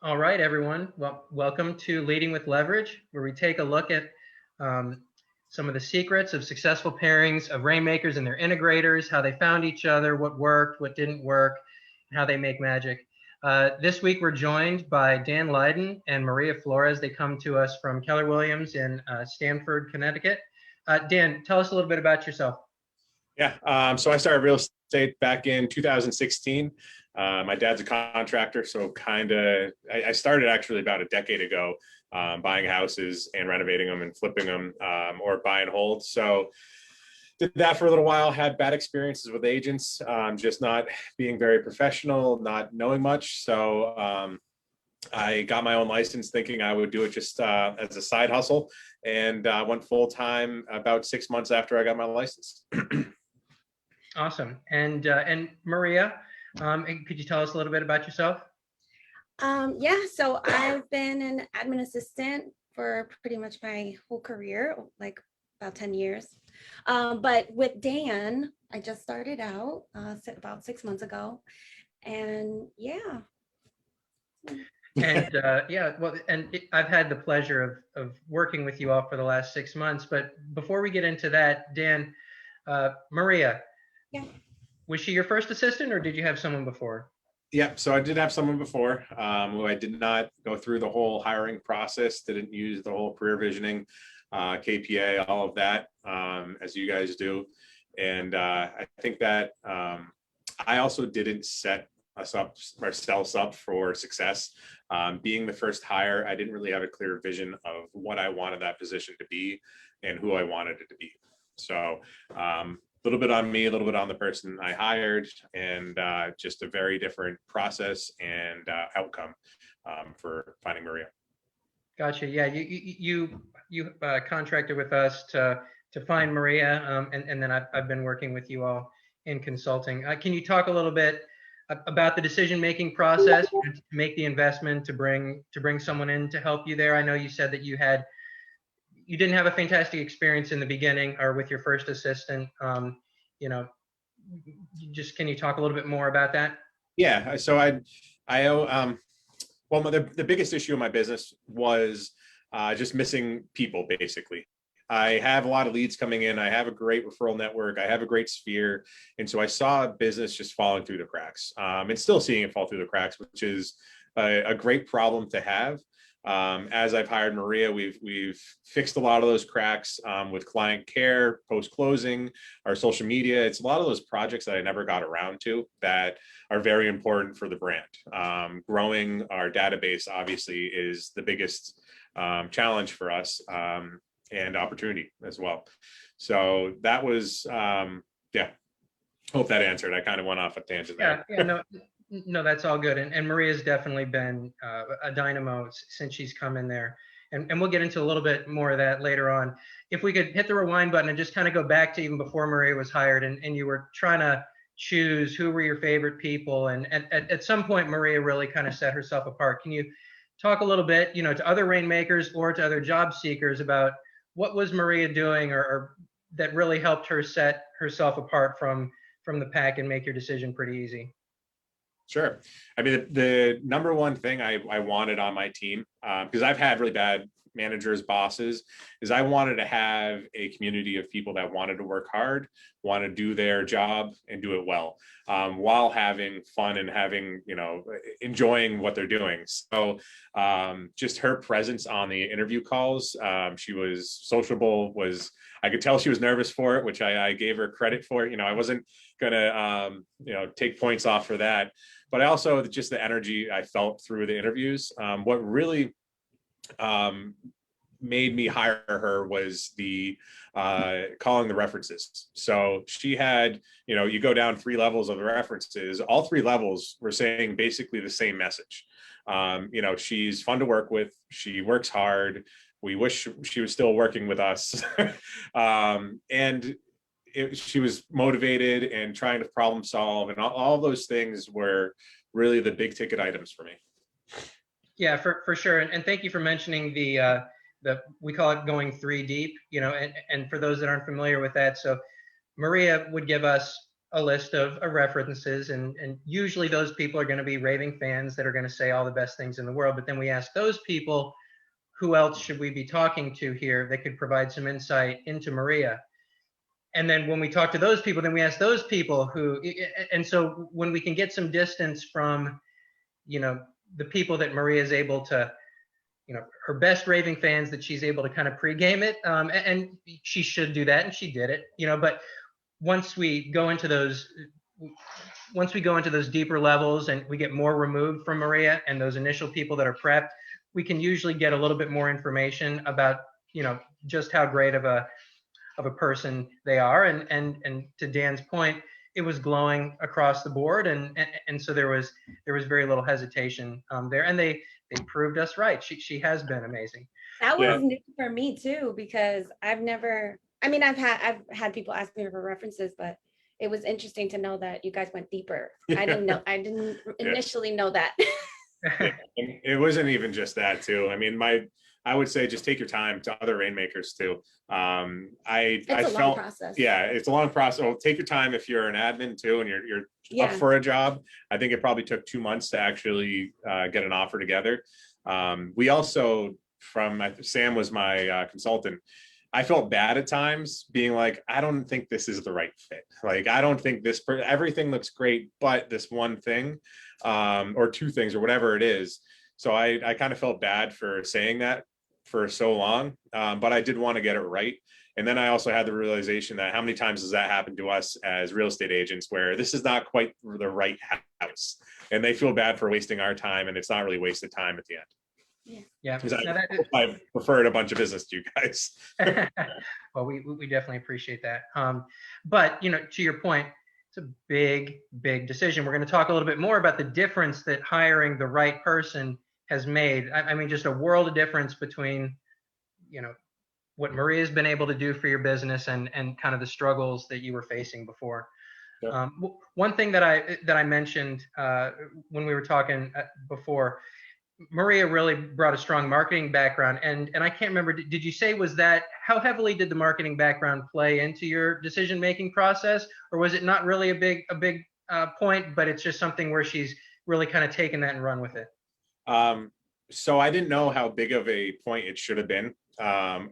All right, everyone. Well, welcome to Leading with Leverage, where we take a look at um, some of the secrets of successful pairings of rainmakers and their integrators, how they found each other, what worked, what didn't work, and how they make magic. This week, we're joined by Dan Leyden and Maria Flores. They come to us from Keller Williams in Stamford, Connecticut. Dan, tell us a little bit about yourself. Yeah, so I started real estate back in 2016. My dad's a contractor, so I started actually about a decade ago, buying houses and renovating them and flipping them, or buy and hold. So did that for a little while, had bad experiences with agents, just not being very professional, not knowing much. So I got my own license thinking I would do it just as a side hustle, and went full time about 6 months after I got my license. Awesome. And Maria, could you tell us a little bit about yourself? Yeah, so I've been an admin assistant for pretty much my whole career, like about 10 years. But with Dan, I just started out about 6 months ago. And yeah. And I've had the pleasure of working with you all for the last 6 months. But before we get into that, Dan, Maria, Yeah. was she your first assistant, or did you have someone before? Yeah, so I did have someone before, who I did not go through the whole hiring process, didn't use the whole career visioning, KPA, all of that, as you guys do. And I think that I also didn't set us up, ourselves up for success. Being the first hire, I didn't really have a clear vision of what I wanted that position to be and who I wanted it to be. So a little bit on me, a little bit on the person I hired, and just a very different process and outcome for finding Maria. Gotcha. Yeah, you contracted with us to find Maria, and then I've been working with you all in consulting. Can you talk a little bit about the decision-making process to make the investment to bring someone in to help you there? I know you said that you didn't have a fantastic experience in the beginning or with your first assistant. You know, can you talk a little bit more about that? Yeah, so I owe, well, the biggest issue in my business was just missing people, basically. I have a lot of leads coming in. I have a great referral network. I have a great sphere. And so I saw business just falling through the cracks, and still seeing it fall through the cracks, which is a great problem to have. As I've hired Maria, we've fixed a lot of those cracks with client care, post-closing, our social media. It's a lot of those projects that I never got around to that are very important for the brand. Growing our database obviously is the biggest challenge for us, and opportunity as well. So that was, yeah, hope that answered. I kind of went off a tangent there. No, that's all good. And Maria's definitely been a dynamo since she's come in there. And we'll get into a little bit more of that later on. If we could hit the rewind button and just kind of go back to even before Maria was hired, and you were trying to choose who were your favorite people. And at some point, Maria really kind of set herself apart. Can you talk a little bit, to other rainmakers or to other job seekers about what was Maria doing or that really helped her set herself apart from the pack and make your decision pretty easy? Sure. I mean, the number one thing I wanted on my team, because I've had really bad managers, bosses, is I wanted to have a community of people that wanted to work hard, want to do their job and do it well, while having fun and having, enjoying what they're doing. So just her presence on the interview calls, she was sociable, I could tell she was nervous for it, which I gave her credit for. I wasn't gonna take points off for that, but I also, just the energy I felt through the interviews. What really made me hire her was the calling the references. So she had, you go down 3 levels of the references, all 3 levels were saying basically the same message. She's fun to work with, she works hard, we wish she was still working with us. And she was motivated and trying to problem solve, and all those things were really the big ticket items for me. Yeah, for sure. And thank you for mentioning the we call it going 3 deep, and for those that aren't familiar with that, so Maria would give us a list of references, and usually those people are going to be raving fans that are going to say all the best things in the world. But then we ask those people, who else should we be talking to here that could provide some insight into Maria? And then when we talk to those people, then we ask those people who, and so when we can get some distance from, the people that Maria is able to, her best raving fans, that she's able to kind of pregame it, and she should do that, and she did it, but once we go into those deeper levels and we get more removed from Maria and those initial people that are prepped, we can usually get a little bit more information about, just how great of a person they are. And to Dan's point, it was glowing across the board. And so there was very little hesitation there. And they proved us right. She has been amazing. That was new for me too, because I've had people ask me for references, but it was interesting to know that you guys went deeper. I didn't initially know that. It wasn't even just that too. I mean, I would say just take your time to other rainmakers too. It's a long process. Yeah, it's a long process. Well, take your time if you're an admin too, and you're up for a job. I think it probably took 2 months to actually get an offer together. We also, Sam was my consultant. I felt bad at times being like, I don't think this is the right fit. Like, I don't think everything looks great, but this one thing, or two things or whatever it is. So I kind of felt bad for saying that for so long, but I did want to get it right. And then I also had the realization that how many times does that happen to us as real estate agents, where this is not quite the right house and they feel bad for wasting our time, and it's not really wasted time at the end. Yeah. Because I've referred a bunch of business to you guys. Well, we definitely appreciate that. But, to your point, it's a big, big decision. We're going to talk a little bit more about the difference that hiring the right person has made. I mean, just a world of difference between, what Maria's been able to do for your business and kind of the struggles that you were facing before. Yeah. One thing that I mentioned when we were talking before, Maria really brought a strong marketing background, and I can't remember, did you say, how heavily did the marketing background play into your decision-making process, or was it not really a big point, but it's just something where she's really kind of taken that and run with it? So I didn't know how big of a point it should have been. A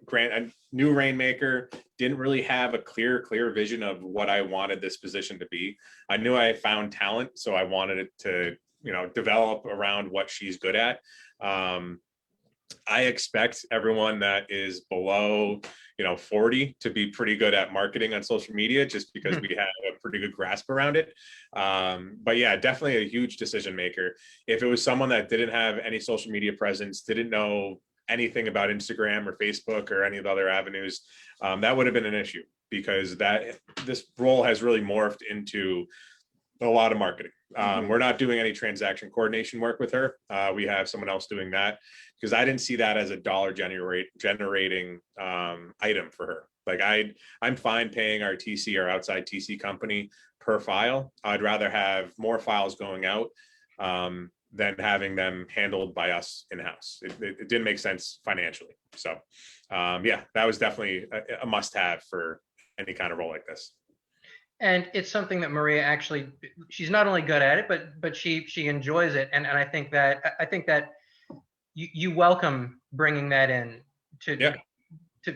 new rainmaker, didn't really have a clear vision of what I wanted this position to be. I knew I found talent, so I wanted it to develop around what she's good at. I expect everyone that is below 40 to be pretty good at marketing on social media, just because we have a pretty good grasp around it. But yeah, definitely a huge decision maker. If it was someone that didn't have any social media presence, didn't know anything about Instagram or Facebook or any of the other avenues, that would have been an issue, because this role has really morphed into a lot of marketing. We're not doing any transaction coordination work with her. We have someone else doing that, because I didn't see that as a dollar generating item for her. Like, I'm fine paying our TC, our outside TC company, per file. I'd rather have more files going out than having them handled by us in-house. It didn't make sense financially. So yeah, that was definitely a must-have for any kind of role like this. And it's something that Maria she's not only good at it, but she enjoys it. And I think that you welcome bringing that in to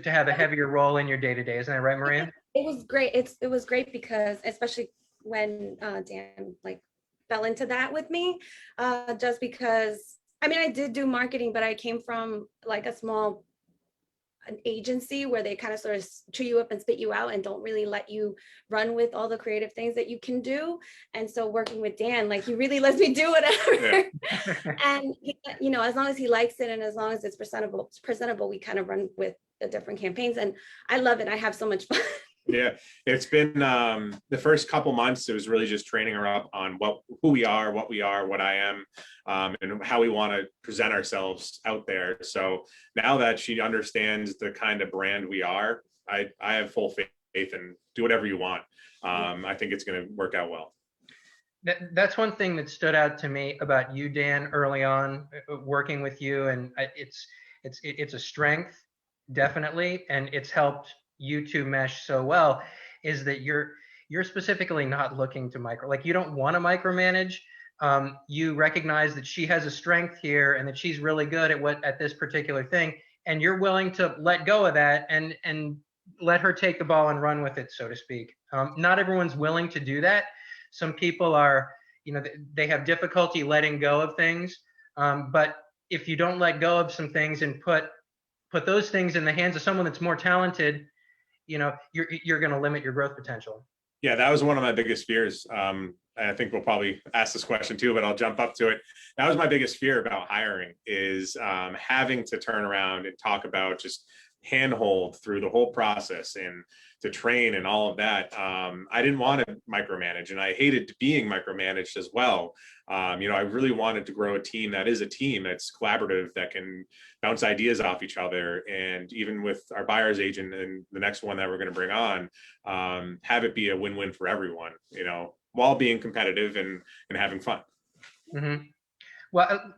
have a heavier role in your day-to-day. Isn't that right, Maria? It was great. It was great, because especially when Dan fell into that with me, just because, I did do marketing, but I came from a small an agency where they kind of sort of chew you up and spit you out and don't really let you run with all the creative things that you can do. And so working with Dan, he really lets me do whatever. Yeah. And as long as he likes it and as long as it's presentable, we kind of run with the different campaigns, and I love it. I have so much fun. Yeah, it's been the first couple months, it was really just training her up on who we are, what I am, and how we want to present ourselves out there. So now that she understands the kind of brand we are, I have full faith, and do whatever you want. I think it's going to work out well. That's one thing that stood out to me about you, Dan, early on working with you, and it's a strength, definitely, and it's helped you two mesh so well, is that you're you're specifically not looking to like you don't want to micromanage. You recognize that she has a strength here and that she's really good at this particular thing, and you're willing to let go of that and let her take the ball and run with it, so to speak. Not everyone's willing to do that. Some people are, they have difficulty letting go of things. But if you don't let go of some things and put those things in the hands of someone that's more talented, you're going to limit your growth potential. Yeah, that was one of my biggest fears. I think we'll probably ask this question too, but I'll jump up to it. That was my biggest fear about hiring, is having to turn around and talk about just handhold through the whole process and to train and all of that. I didn't want to micromanage, and I hated being micromanaged as well. I really wanted to grow a team that is a team that's collaborative, that can bounce ideas off each other. And even with our buyer's agent and the next one that we're going to bring on, have it be a win-win for everyone, while being competitive and having fun. Mm-hmm. Well,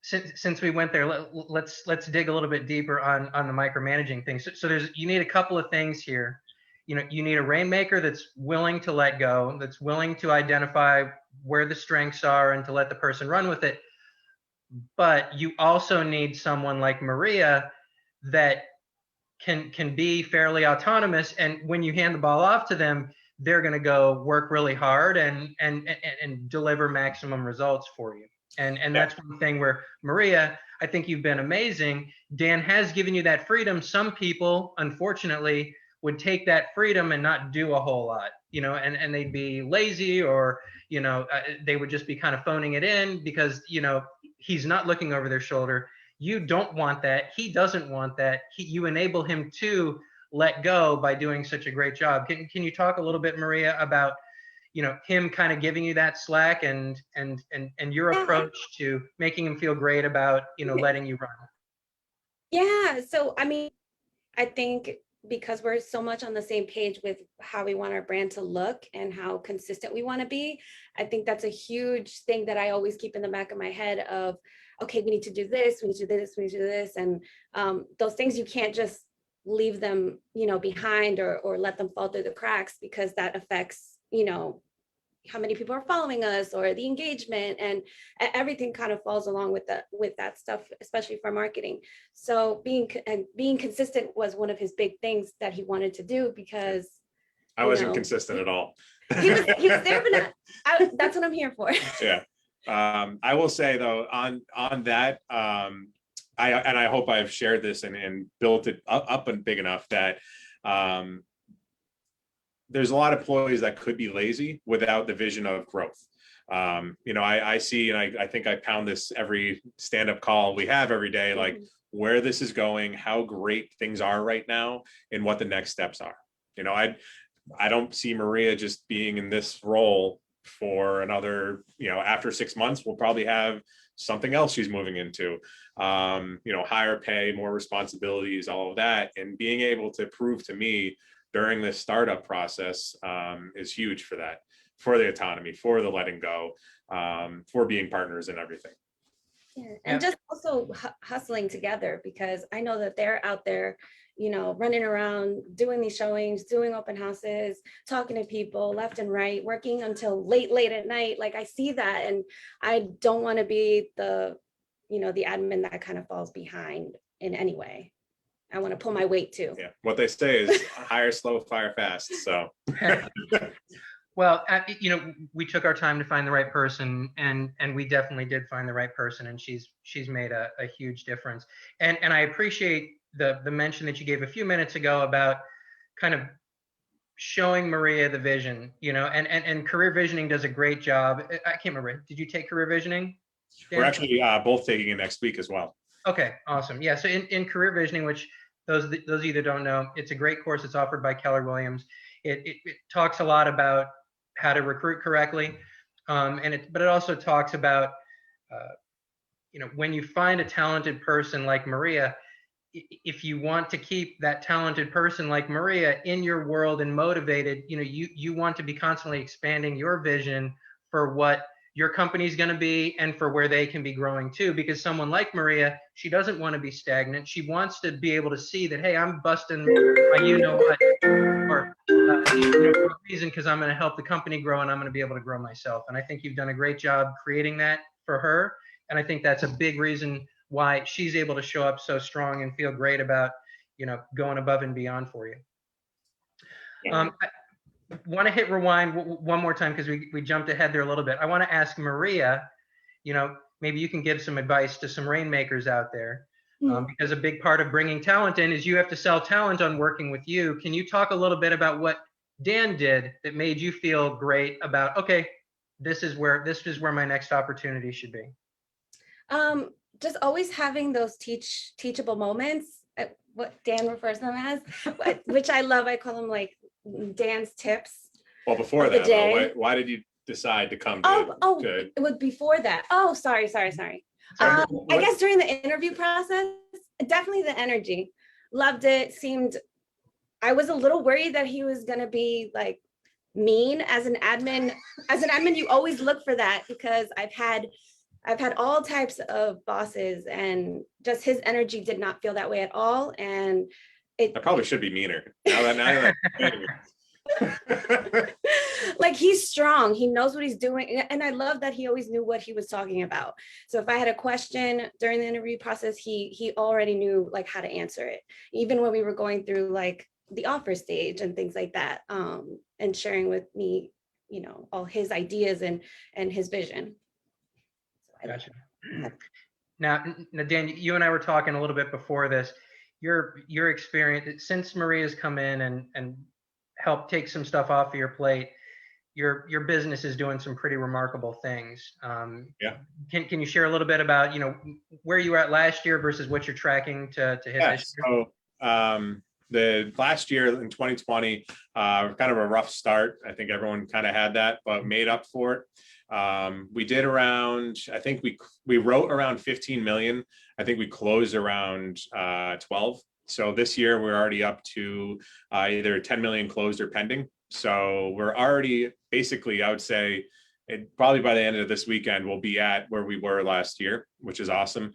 since we went there, let's dig a little bit deeper on the micromanaging thing. So you need a couple of things here. You need a rainmaker that's willing to let go, that's willing to identify where the strengths are and to let the person run with it. But you also need someone like Maria that can be fairly autonomous, and when you hand the ball off to them, they're going to go work really hard and deliver maximum results for you. And that's one thing where, Maria, I think you've been amazing. Dan has given you that freedom. Some people, unfortunately, would take that freedom and not do a whole lot, and they'd be lazy, or, they would just be kind of phoning it in because, he's not looking over their shoulder. You don't want that. He doesn't want that. You enable him to let go by doing such a great job. Can you talk a little bit, Maria, about him kind of giving you that slack and your approach to making him feel great about letting you run? Yeah, so I think because we're so much on the same page with how we want our brand to look and how consistent we want to be, I think that's a huge thing that I always keep in the back of my head of, okay, we need to do this, we need to do this, we need to do this. And those things, you can't just leave them, behind or let them fall through the cracks, because that affects, how many people are following us or the engagement, and everything kind of falls along with that stuff, especially for marketing. So being consistent was one of his big things that he wanted to do, because I wasn't consistent at all. he was there, but that's what I'm here for. Yeah. I will say though, on that, I hope I've shared this and built it up and big enough that there's a lot of employees that could be lazy without the vision of growth. I see, and I think I pound this every stand-up call we have every day, like where this is going, how great things are right now, and what the next steps are. I don't see Maria just being in this role for another, after 6 months, we'll probably have something else she's moving into, higher pay, more responsibilities, all of that. And being able to prove to me during this startup process is huge for that, for the autonomy, for the letting go, for being partners and everything. Yeah. And just also hustling together, because I know that they're out there, running around, doing these showings, doing open houses, talking to people left and right, working until late at night. Like, I see that, and I don't want to be the admin that kind of falls behind in any way. I want to pull my weight too. Yeah. What they say is hire slow, fire fast. So. Well, we took our time to find the right person, and we definitely did find the right person, and she's made a huge difference. And I appreciate the mention that you gave a few minutes ago about kind of showing Maria the vision, and career visioning does a great job. I can't remember. Did you take career visioning, Dan? We're actually both taking it next week as well. Okay, awesome. Yeah, so in career visioning, which those of you that don't know, it's a great course. It's offered by Keller Williams. It talks a lot about how to recruit correctly, but it also talks about when you find a talented person like Maria, if you want to keep that talented person like Maria in your world and motivated, you want to be constantly expanding your vision for what your company's going to be and for where they can be growing too. Because someone like Maria, she doesn't want to be stagnant. She wants to be able to see that, hey, I'm busting my or for a reason, because I'm going to help the company grow and I'm going to be able to grow myself. And I think you've done a great job creating that for her. And I think that's a big reason why she's able to show up so strong and feel great about, going above and beyond for you. I want to hit rewind one more time because we jumped ahead there a little bit. I want to ask Maria, maybe you can give some advice to some rainmakers out there. Because a big part of bringing talent in is you have to sell talent on working with you. Can you talk a little bit about what Dan did that made you feel great about, okay, this is where my next opportunity should be? Just always having those teachable moments, what Dan refers to them as, which I love. I call them like Dan's tips. Well, before that, though, why did you decide to come to it was before that. Oh, sorry. I guess during the interview process, definitely the energy. Loved it. I was a little worried that he was going to be like mean as an admin. As an admin, you always look for that because I've had all types of bosses and just his energy did not feel that way at all. And I probably should be meaner. Now like he's strong, he knows what he's doing, and I love that he always knew what he was talking about. So if I had a question during the interview process, he already knew like how to answer it, even when we were going through like the offer stage and things like that, and sharing with me all his ideas and his vision. Gotcha. Now Dan, you and I were talking a little bit before this. Your experience since Maria's come in and helped take some stuff off of your plate, your business is doing some pretty remarkable things. Can you share a little bit about where you were at last year versus what you're tracking to hit this year? So the last year in 2020, kind of a rough start. I think everyone kind of had that, but made up for it. We did around, I think we wrote around 15 million. I think we closed around 12. So this year we're already up to either 10 million closed or pending. So we're already basically, I would say, probably by the end of this weekend, we'll be at where we were last year, which is awesome.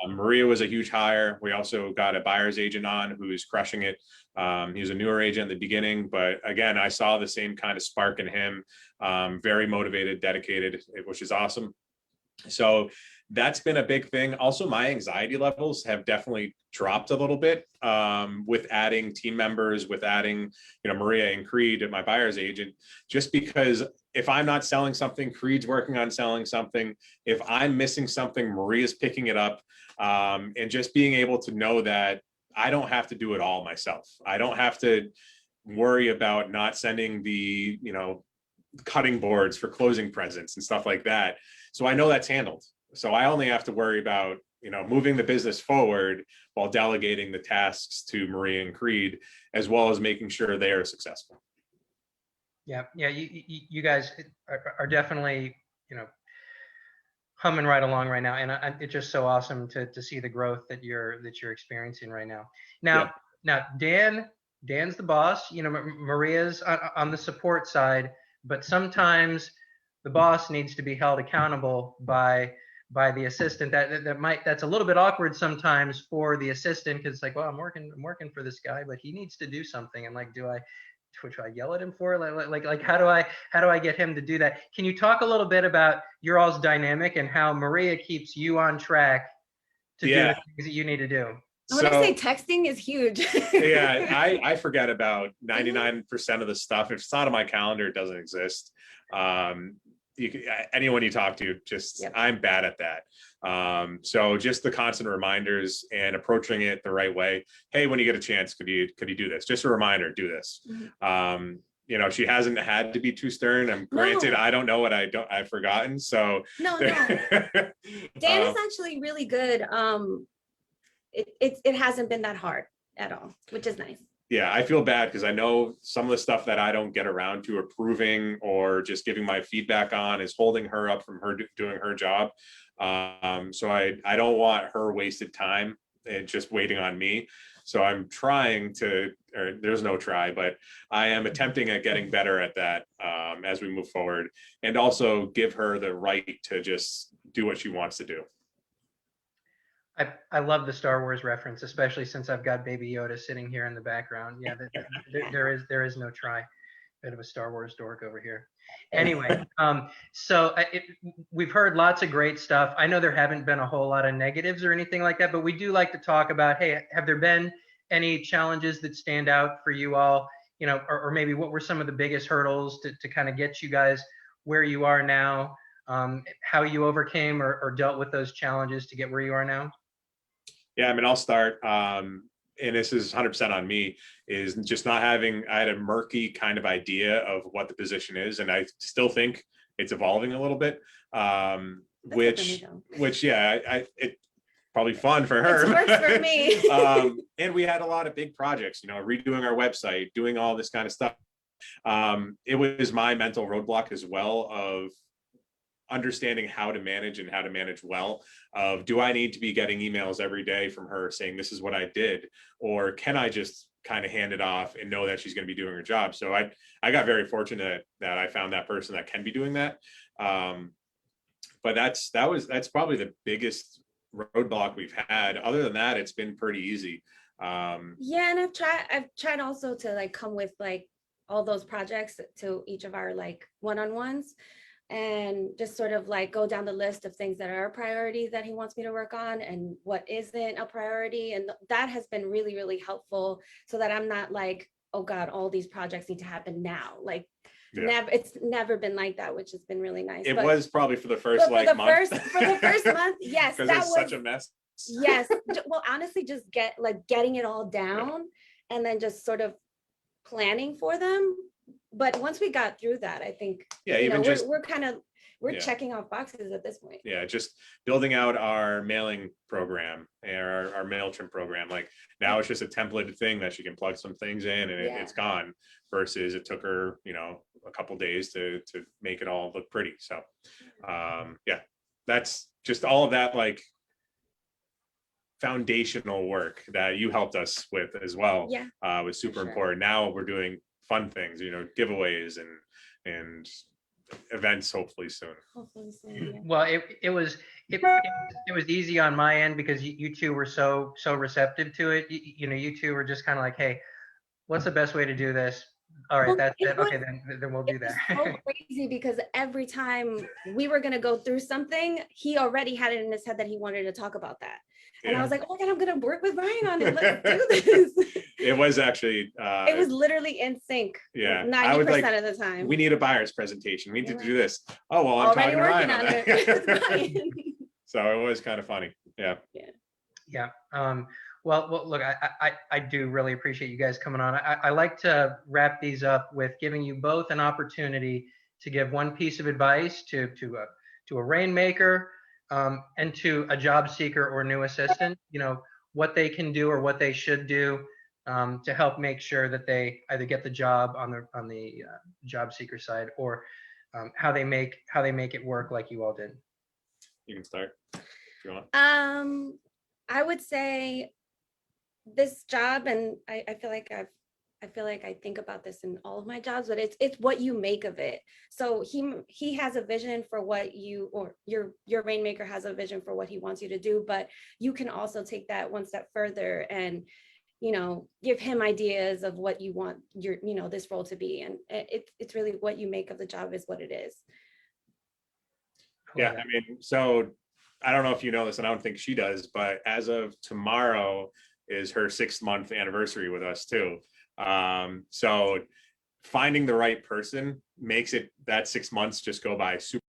Maria was a huge hire. We also got a buyer's agent on who's crushing it. He was a newer agent at the beginning, but again, I saw the same kind of spark in him. Very motivated, dedicated, which is awesome. So that's been a big thing. Also, my anxiety levels have definitely dropped a little bit with adding team members, with adding, Maria and Creed, my buyer's agent, just because if I'm not selling something, Creed's working on selling something. If I'm missing something, Maria's picking it up. And just being able to know that I don't have to do it all myself. I don't have to worry about not sending the, cutting boards for closing presents and stuff like that. So I know that's handled. So I only have to worry about, moving the business forward while delegating the tasks to Maria and Creed, as well as making sure they are successful. Yeah. You guys are definitely, humming right along right now, and it's just so awesome to see the growth that you're experiencing right now. Now, Dan's the boss. Maria's on the support side, but sometimes the boss needs to be held accountable by the assistant. That's a little bit awkward sometimes for the assistant because it's like, well, I'm working for this guy, but he needs to do something. And like, do I yell at him for it? Like how do I get him to do that? Can you talk a little bit about your all's dynamic and how Maria keeps you on track to do the things that you need to do? I want to say texting is huge. I forget about 99% of the stuff. If it's not on my calendar, it doesn't exist. Anyone you talk to, I'm bad at that. So just the constant reminders and approaching it the right way. Hey, when you get a chance, could you do this? Just a reminder, do this. She hasn't had to be too stern. Granted, I don't know what I've forgotten. So no. Dan is actually really good. It hasn't been that hard at all, which is nice. Yeah, I feel bad because I know some of the stuff that I don't get around to approving or just giving my feedback on is holding her up from her doing her job. So I don't want her wasted time and just waiting on me. So I'm trying to, or there's no try, but I am attempting at getting better at that as we move forward, and also give her the right to just do what she wants to do. I love the Star Wars reference, especially since I've got Baby Yoda sitting here in the background. Yeah, there is no try. Bit of a Star Wars dork over here. Anyway, so we've heard lots of great stuff. I know there haven't been a whole lot of negatives or anything like that, but we do like to talk about, hey, have there been any challenges that stand out for you all? You know, or maybe what were some of the biggest hurdles to kind of get you guys where you are now? How you overcame or dealt with those challenges to get where you are now? Yeah, I mean, I'll start. And this is 100% on me, is just not having, I had a murky kind of idea of what the position is. And I still think it's evolving a little bit, which yeah, it probably fun for her. It's worse for me. And we had a lot of big projects, you know, redoing our website, doing all this kind of stuff. It was my mental roadblock as well of understanding how to manage and how to manage well. Of, do I need to be getting emails every day from her saying this is what I did, or can I just kind of hand it off and know that she's going to be doing her job? So I got very fortunate that I found that person that can be doing that. But that's probably the biggest roadblock we've had. Other than that, it's been pretty easy. Yeah, and I've tried also to like come with like all those projects to each of our like one-on-ones, and just sort of like go down the list of things that are a priority that he wants me to work on and what isn't a priority. And that has been really, really helpful, so that I'm not like, oh God, all these projects need to happen now. Like it's never been like that, which has been really nice. It was probably for the first month. For the first month, yes. Because it's such a mess. Yes. Well, honestly, just getting it all down and then just sort of planning for them. But once we got through that, I think, we're checking off boxes at this point. Yeah, just building out our mailing program, our MailChimp program. Like now it's just a templated thing that she can plug some things in and it's gone, versus it took her, you know, a couple days to make it all look pretty. So yeah, that's just all of that like foundational work that you helped us with as well. Was super important. Now we're doing fun things, you know, giveaways and events hopefully soon. Well, it was easy on my end because you two were so receptive to it. You know, you two were just kind of like, hey, what's the best way to do this? All right, that's it. Okay, then we'll do that. It's so crazy because every time we were going to go through something, he already had it in his head that he wanted to talk about that. And I was like, oh my God, I'm going to work with Ryan on it. Let's do this. It was actually, it was literally in sync. Yeah. 90% of the time. We need a buyer's presentation. We need to do this. Oh, well, I'm talking to Ryan on that. So it was kind of funny. Yeah. Well, look, I do really appreciate you guys coming on. I like to wrap these up with giving you both an opportunity to give one piece of advice to a rainmaker, and to a job seeker or new assistant, you know, what they can do or what they should do to help make sure that they either get the job on the job seeker side, or how they make it work like you all did. You can start if you want. I would say this job, and I feel like I think about this in all of my jobs, but it's what you make of it. So he has a vision for what you, or your rainmaker has a vision for what he wants you to do, but you can also take that one step further and, you know, give him ideas of what you want your, you know, this role to be. And it's really what you make of the job is what it is. Yeah, I mean, so I don't know if you know this, and I don't think she does, but as of tomorrow is her 6-month anniversary with us too. So finding the right person makes it that 6 months just go by super.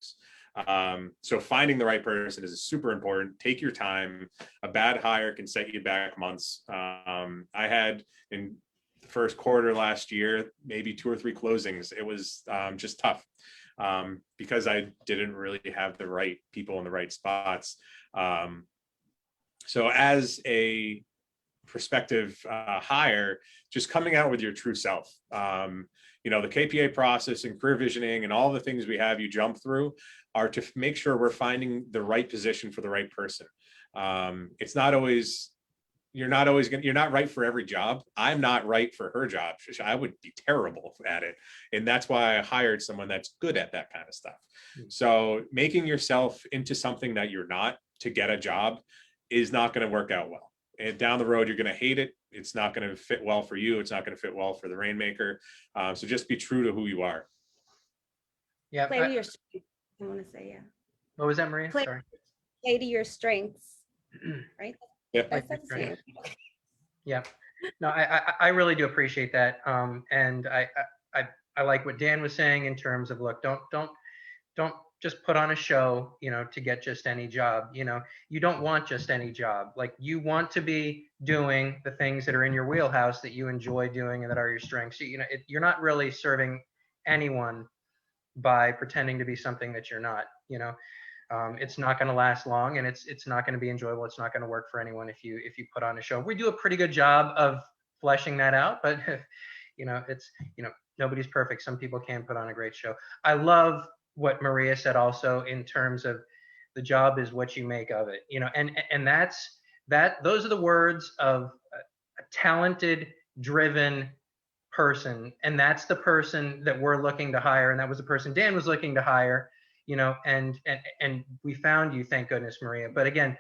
So finding the right person is super important. Take your time. A bad hire can set you back months. I had in the first quarter last year, maybe 2 or 3 closings. It was just tough because I didn't really have the right people in the right spots. So as a prospective hire, just coming out with your true self. You know, the KPA process and career visioning and all the things we have you jump through are to make sure we're finding the right position for the right person. It's not always, you're not right for every job. I'm not right for her job. I would be terrible at it. And that's why I hired someone that's good at that kind of stuff. So making yourself into something that you're not to get a job is not going to work out well. and down the road, you're going to hate it. It's not going to fit well for you. It's not going to fit well for the rainmaker. So just be true to who you are. Yeah. Play to your strengths. I want to say, yeah. What was that, Maria? Play, Sorry. play to your strengths, right? Yeah. That's what I'm saying. Yeah. No, I really do appreciate that. And I like what Dan was saying in terms of, look, don't just put on a show, to get just any job. You don't want just any job. Like, you want to be doing the things that are in your wheelhouse that you enjoy doing and that are your strengths. You're not really serving anyone by pretending to be something that you're not. It's not going to last long, and it's not going to be enjoyable. It's not going to work for anyone if you put on a show. We do a pretty good job of fleshing that out, but it's nobody's perfect. Some people can put on a great show. I love what Maria said also in terms of the job is what you make of it. And those are the words of a talented, driven person, and that's the person that we're looking to hire, and that was the person Dan was looking to hire. And we found you, thank goodness, Maria. But again,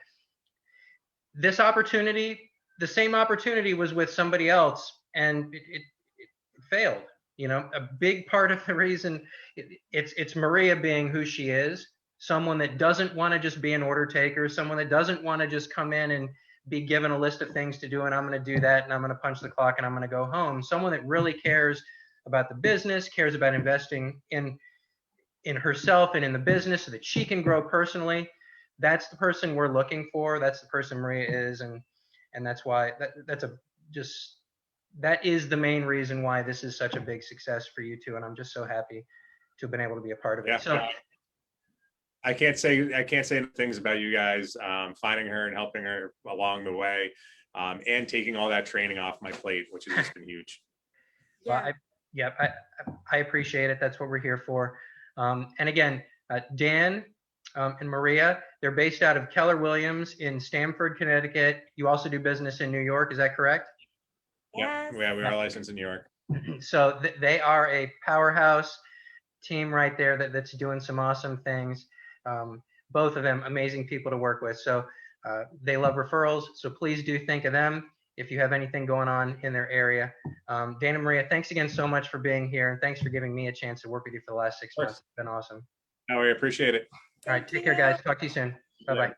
this opportunity, the same opportunity was with somebody else, and it failed. A big part of the reason it's Maria being who she is, someone that doesn't want to just be an order taker, someone that doesn't want to just come in and be given a list of things to do, and I'm going to do that, and I'm going to punch the clock, and I'm going to go home. Someone that really cares about the business, cares about investing in herself and in the business so that she can grow personally. That's the person we're looking for. That's the person Maria is, and that's why that is the main reason why this is such a big success for you two. And I'm just so happy to have been able to be a part of it. Yeah. So I can't say things about you guys finding her and helping her along the way, and taking all that training off my plate, which has just been huge. Well, I appreciate it. That's what we're here for. And again, Dan and Maria, they're based out of Keller Williams in Stamford, Connecticut. You also do business in New York, is that correct? Yes. Yeah, we are licensed in New York. So they are a powerhouse team right there that's doing some awesome things. Both of them amazing people to work with. So they love referrals. So please do think of them if you have anything going on in their area. Dan and Maria, thanks again so much for being here, and thanks for giving me a chance to work with you for the last 6 months. It's been awesome. No, we appreciate it. All right, take care, guys. Talk to you soon. Bye-bye.